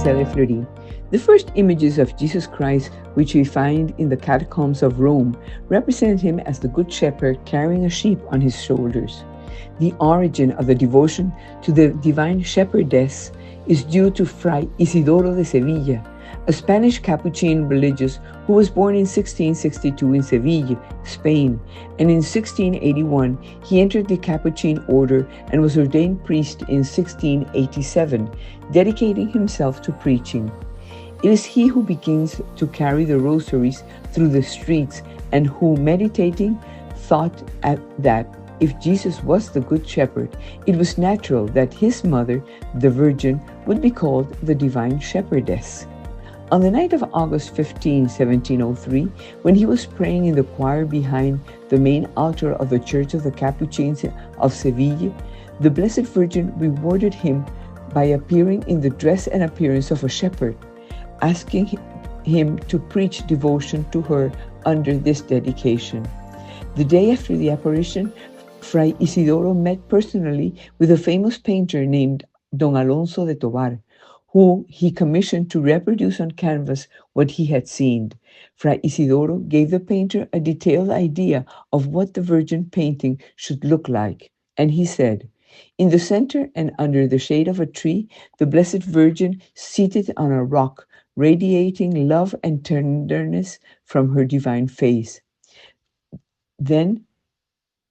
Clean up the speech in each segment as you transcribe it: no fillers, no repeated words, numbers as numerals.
Gisele Fleury. The first images of Jesus Christ, which we find in the catacombs of Rome, represent him as the Good Shepherd carrying a sheep on his shoulders. The origin of the devotion to the Divine Shepherdess is due to Fray Isidoro de Sevilla, a Spanish Capuchin religious who was born in 1662 in Seville, Spain, and in 1681 he entered the Capuchin order and was ordained priest in 1687, dedicating himself to preaching. It is he who begins to carry the rosaries through the streets and who, meditating, thought that if Jesus was the Good Shepherd, it was natural that his mother, the Virgin, would be called the Divine Shepherdess. On the night of August 15, 1703, when he was praying in the choir behind the main altar of the Church of the Capuchins of Seville, the Blessed Virgin rewarded him by appearing in the dress and appearance of a shepherd, asking him to preach devotion to her under this dedication. The day after the apparition, Fray Isidoro met personally with a famous painter named Don Alonso de Tovar, who he commissioned to reproduce on canvas what he had seen. Fray Isidoro gave the painter a detailed idea of what the Virgin painting should look like, and he said, "In the center and under the shade of a tree, the Blessed Virgin seated on a rock, radiating love and tenderness from her divine face. Then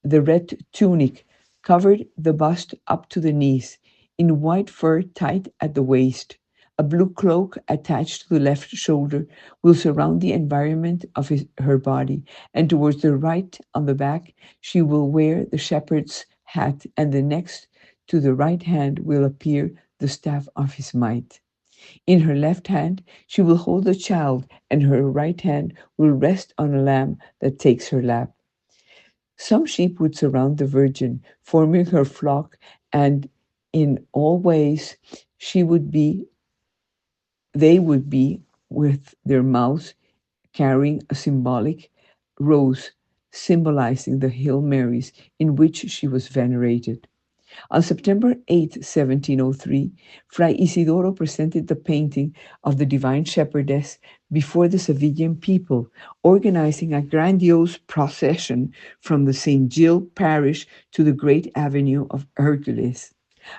the red tunic covered the bust up to the knees, in white fur tight at the waist. A blue cloak attached to the left shoulder will surround the environment of her body, and towards the right on the back she will wear the shepherd's hat, and the next to the right hand will appear the staff of his might. In her left hand she will hold a child, and her right hand will rest on a lamb that takes her lap. Some sheep would surround the Virgin, forming her flock, and in all ways they would be with their mouths carrying a symbolic rose, symbolizing the Hail Marys in which she was venerated. On September 8, 1703, Fray Isidoro presented the painting of the Divine Shepherdess before the Sevillian people, organizing a grandiose procession from the St. Gilles parish to the great avenue of Hercules.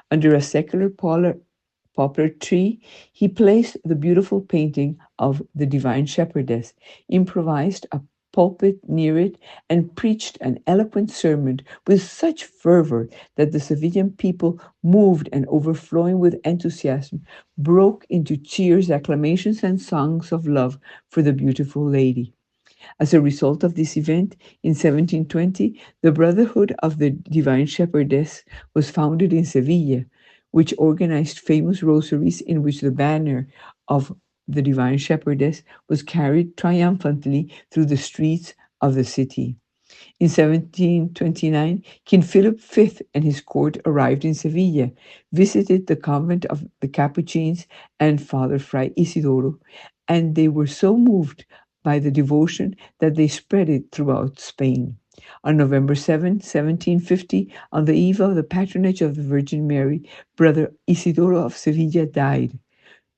Under a secular poplar tree, he placed the beautiful painting of the Divine Shepherdess, improvised a pulpit near it, and preached an eloquent sermon with such fervor that the Sevillian people, moved and overflowing with enthusiasm, broke into cheers, acclamations, and songs of love for the beautiful lady. As a result of this event, in 1720, the Brotherhood of the Divine Shepherdess was founded in Sevilla, which organized famous rosaries in which the banner of the Divine Shepherdess was carried triumphantly through the streets of the city. In 1729, King Philip V and his court arrived in Sevilla, visited the convent of the Capuchins and Father Fray Isidoro, and they were so moved by the devotion that they spread it throughout Spain. On November 7, 1750, on the eve of the patronage of the Virgin Mary, Brother Isidoro of Sevilla died.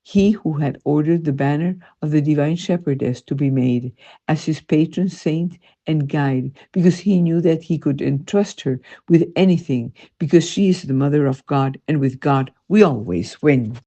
He who had ordered the banner of the Divine Shepherdess to be made as his patron saint and guide, because he knew that he could entrust her with anything, because she is the Mother of God, and with God we always win.